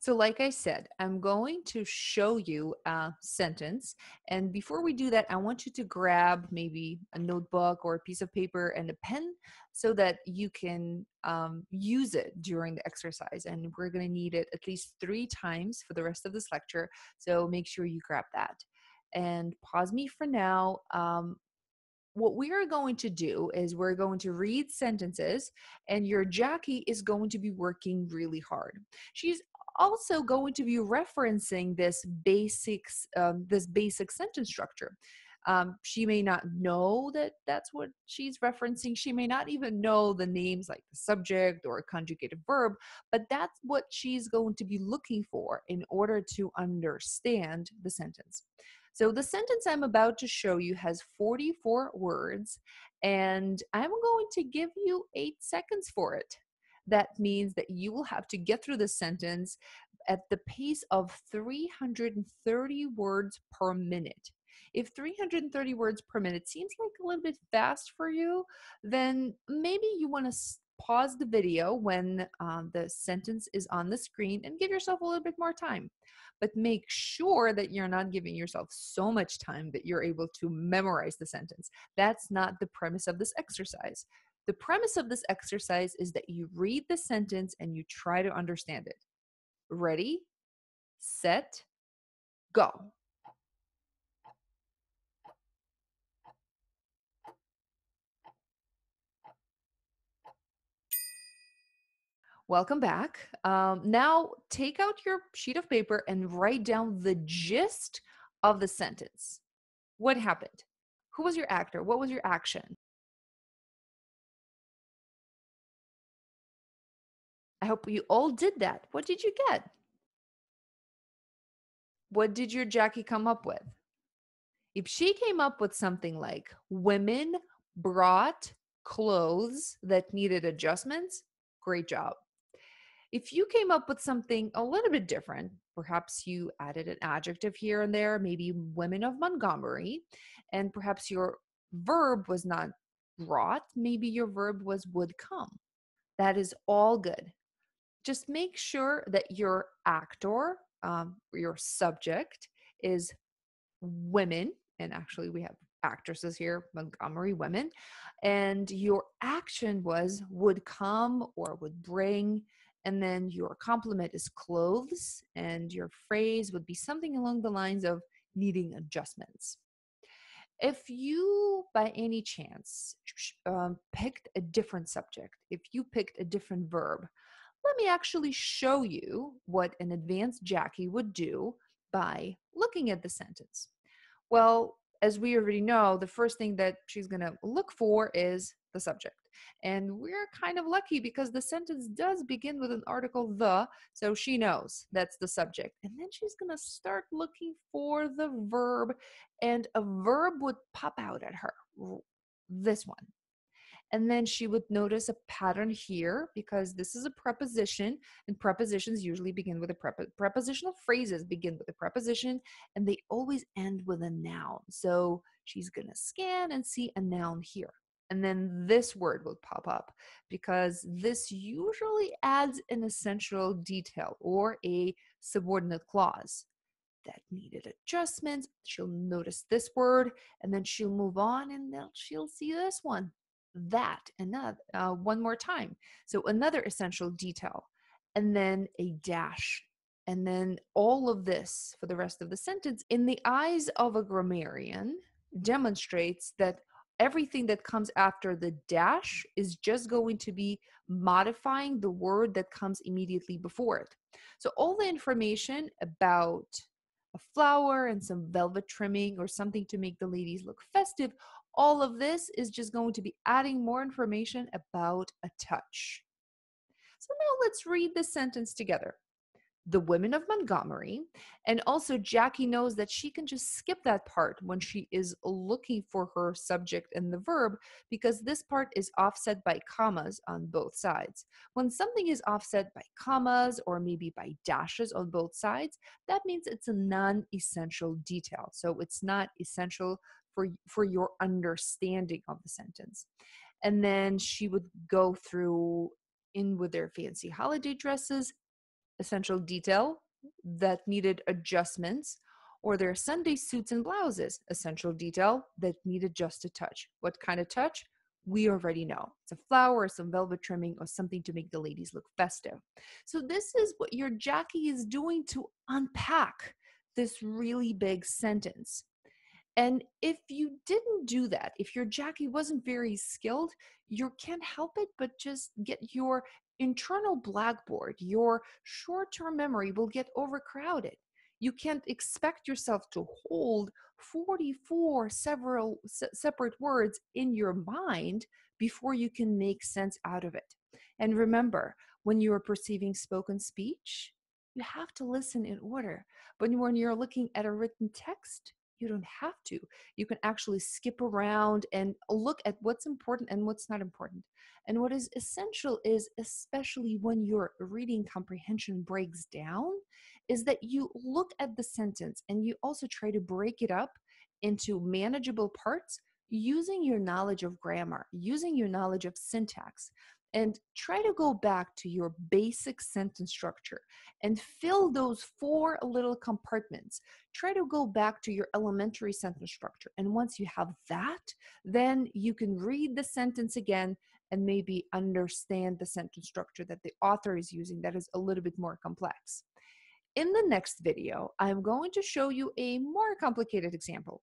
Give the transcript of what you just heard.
So, like I said, I'm going to show you a sentence. And before we do that, I want you to grab maybe a notebook or a piece of paper and a pen so that you can use it during the exercise. And we're going to need it at least 3 times for the rest of this lecture. So, make sure you grab that. And pause me for now. What we are going to do is we're going to read sentences, and your Jackie is going to be working really hard. She's also going to be referencing this basic sentence structure. She may not know that that's what she's referencing. She may not even know the names like the subject or conjugated verb, but that's what she's going to be looking for in order to understand the sentence. So the sentence I'm about to show you has 44 words, and I'm going to give you 8 seconds for it. That means that you will have to get through the sentence at the pace of 330 words per minute. If 330 words per minute seems like a little bit fast for you, then maybe you want to pause the video when the sentence is on the screen and give yourself a little bit more time. But make sure that you're not giving yourself so much time that you're able to memorize the sentence. That's not the premise of this exercise. The premise of this exercise is that you read the sentence and you try to understand it. Ready, set, go. Welcome back. Now take out your sheet of paper and write down the gist of the sentence. What happened? Who was your actor? What was your action? I hope you all did that. What did you get? What did your Jackie come up with? If she came up with something like women brought clothes that needed adjustments, great job. If you came up with something a little bit different, perhaps you added an adjective here and there, maybe women of Montgomery, and perhaps your verb was not brought, maybe your verb was would come. That is all good. Just make sure that your actor, your subject, is women, and actually we have actresses here, Montgomery women, and your action was would come or would bring, and then your complement is clothes, and your phrase would be something along the lines of needing adjustments. If you by any chance picked a different subject, if you picked a different verb, let me actually show you what an advanced Jackie would do by looking at the sentence. Well, as we already know, the first thing that she's going to look for is the subject. And we're kind of lucky because the sentence does begin with an article the, so she knows that's the subject. And then she's going to start looking for the verb, and a verb would pop out at her. This one. And then she would notice a pattern here because this is a preposition, and prepositions usually begin with a prepositional phrases begin with a preposition, and they always end with a noun. So she's going to scan and see a noun here. And then this word will pop up because this usually adds an essential detail or a subordinate clause that needed adjustments. She'll notice this word, and then she'll move on, and then she'll see this one, that, another, one more time. So another essential detail, and then a dash, and then all of this for the rest of the sentence in the eyes of a grammarian demonstrates that everything that comes after the dash is just going to be modifying the word that comes immediately before it. So all the information about a flower and some velvet trimming or something to make the ladies look festive, all of this is just going to be adding more information about a touch. So now let's read this sentence together. The women of Montgomery, and also Jackie knows that she can just skip that part when she is looking for her subject and the verb because this part is offset by commas on both sides. When something is offset by commas or maybe by dashes on both sides, that means it's a non-essential detail. So it's not essential for your understanding of the sentence. And then she would go through in with their fancy holiday dresses, essential detail that needed adjustments, or their Sunday suits and blouses, essential detail that needed just a touch. What kind of touch? We already know. It's a flower, some velvet trimming, or something to make the ladies look festive. So, this is what your Jackie is doing to unpack this really big sentence. And if you didn't do that, if your Jackie wasn't very skilled, you can't help it but just get your internal blackboard, your short term memory will get overcrowded. You can't expect yourself to hold 44 separate words in your mind before you can make sense out of it. And remember, when you are perceiving spoken speech, you have to listen in order. But when you're looking at a written text, you don't have to. You can actually skip around and look at what's important and what's not important. And what is essential is, especially when your reading comprehension breaks down, is that you look at the sentence and you also try to break it up into manageable parts using your knowledge of grammar, using your knowledge of syntax, and try to go back to your basic sentence structure and fill those four little compartments. Try to go back to your elementary sentence structure. And once you have that, then you can read the sentence again and maybe understand the sentence structure that the author is using that is a little bit more complex. In the next video, I'm going to show you a more complicated example.